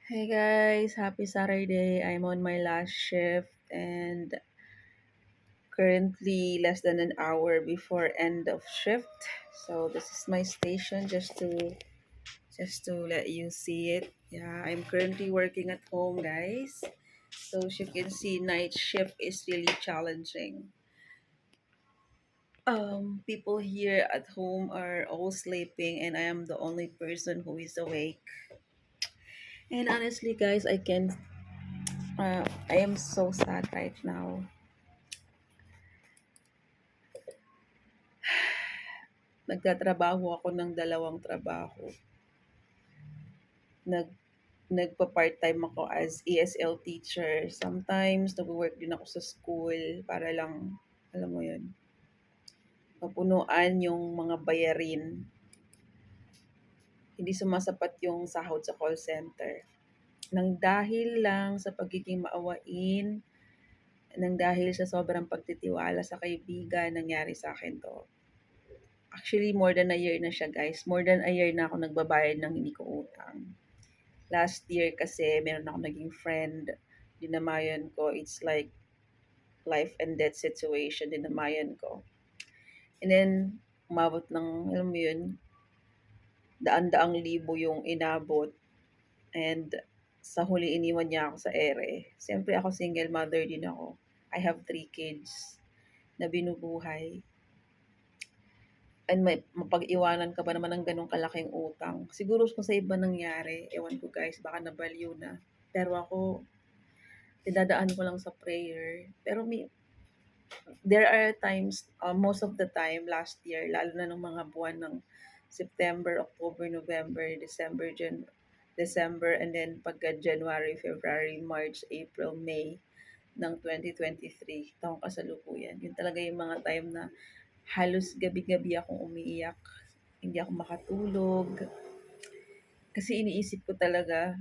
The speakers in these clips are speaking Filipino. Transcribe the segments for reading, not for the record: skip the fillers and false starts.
Hey guys, happy Saturday. I'm on my last shift and currently less than an hour before end of shift. So this is my station just to let you see it. Yeah, I'm currently working at home, guys. So as you can see, night shift is really challenging. People here at home are all sleeping and I am the only person who is awake. And honestly, guys, I am so sad right now. Nagtatrabaho ako ng dalawang trabaho. Nag Nagpa-part-time ako as ESL teacher. Sometimes nagwo-work din ako sa school para lang, alam mo 'yun, mapunuan yung mga bayarin. Hindi sumasapat yung sahod sa call center. Nang dahil lang sa pagiging maawain, nang dahil sa sobrang pagtitiwala sa kaibigan, nangyari sa akin 'to. Actually, more than a year na siya, guys. More than a year na ako nagbabayad ng hindi ko utang. Last year kasi meron akong naging friend, dinamayan ko. It's like life and death situation, dinamayan ko. And then, umabot ng, alam mo yun, daan-daang libo yung inabot. And sa huli, iniwan niya ako sa ere. Siyempre ako single mother din ako. I have 3 kids na binubuhay. And mapag-iwanan ka ba naman ng ganong kalaking utang? Siguro kung sa iba nangyari, ewan ko guys, baka nabaliw na. Pero ako, dinadaan ko lang sa prayer. Pero there are times, most of the time last year, lalo na nung mga buwan ng September, October, November, December, and then pagka January, February, March, April, May ng 2023, taong kasalukuyan. Yun talaga yung mga time na halos gabi-gabi akong umiiyak. Hindi ako makatulog. Kasi iniisip ko talaga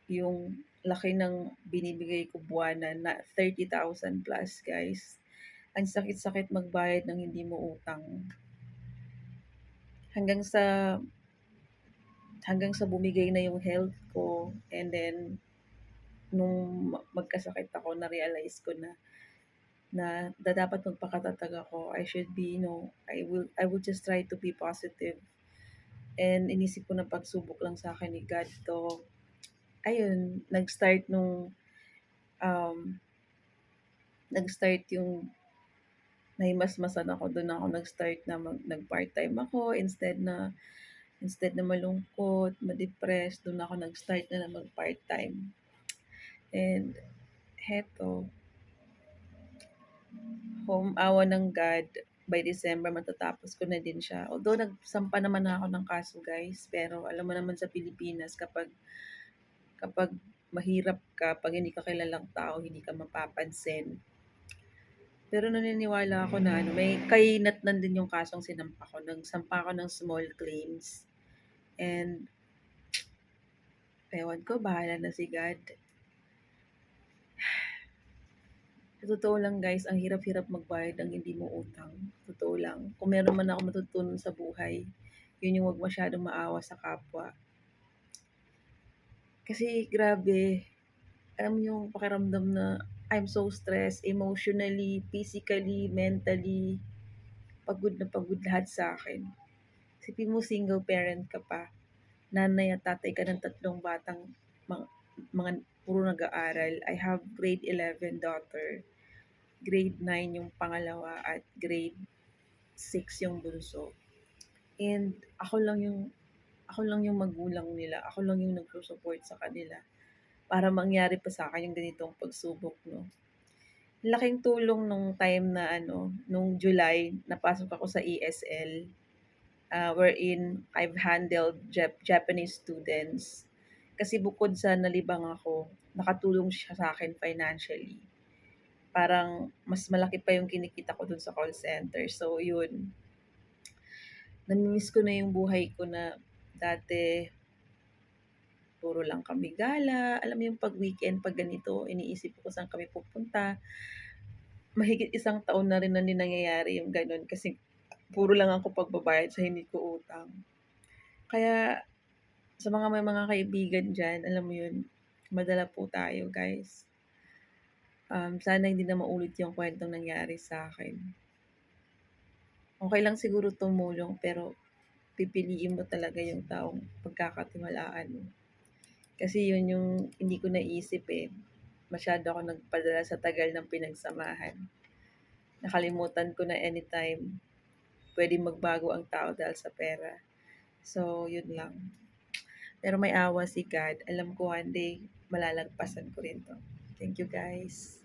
yung laki ng binibigay ko buwanan na 30,000 plus, guys. Ang sakit-sakit magbayad ng hindi mo utang. Hanggang sa hanggang sa bumigay na yung health ko, and then nung magkasakit ako, na-realize ko na dapat magpakatatag ako. I should be, I will just try to be positive. And inisip ko na pagsubok lang sa akin ni God to. Ayun, um, nag-start yung nahimasmasan ako, doon ako nag-start na nag-part-time ako instead na malungkot, ma-depress, doon ako nag-start na mag-part-time. And heto, home awa ng God, by December matatapos ko na din siya. Although nagsampa naman na ako ng kaso, guys, pero alam mo naman sa Pilipinas, kapag mahirap ka, pag hindi ka kilalang tao, hindi ka mapapansin. Pero naniniwala ako na may kahinatnan din yung kasong sinampa ko. Nagsampa ako ng small claims. And ewan ko, bahala na si God. Sa totoo lang guys, ang hirap-hirap magbayad ng hindi mo utang. Totoo lang. Kung meron man ako matutunan sa buhay, yun yung wag masyadong maawa sa kapwa. Kasi grabe, alam mo yung pakiramdam na I'm so stressed emotionally, physically, mentally, pagod na pagod lahat sa akin. Isipin mo single parent ka pa, nanay at tatay ka ng 3 batang mga puro nag-aaral. I have grade 11 daughter, grade 9 yung pangalawa, at grade 6 yung bunso. And ako lang yung magulang nila. Ako lang yung nagsusupport sa kanila para mangyari pa sa akin yung ganitong pagsubok, no. Laking tulong nung time na nung July, napasok ako sa ESL, wherein I've handled Japanese students. Kasi bukod sa nalibang ako, nakatulong siya sa akin financially. Parang mas malaki pa yung kinikita ko dun sa call center. So yun, nami-miss ko na yung buhay ko na dati puro lang kami gala. Alam mo yung 'pag weekend, 'pag ganito, iniisip ko kung saan kami pupunta. Mahigit 1 taon na rin na nangyayari yung gano'n kasi puro lang ako pagbabayad sa hindi ko utang. Kaya sa may mga kaibigan diyan, alam mo yun, Madala po tayo guys. Sana hindi na maulit yung kwentong nangyari sa akin. Okay lang siguro tumulong pero pipiliin mo talaga yung taong pagkakatiwalaan mo. Kasi yun yung hindi ko naisip eh. Masyado ako nagpadala sa tagal ng pinagsamahan. Nakalimutan ko na anytime pwedeng magbago ang tao dahil sa pera. So, yun lang. Pero may awa si God. Alam ko one day malalagpasan ko rin 'to. Thank you guys.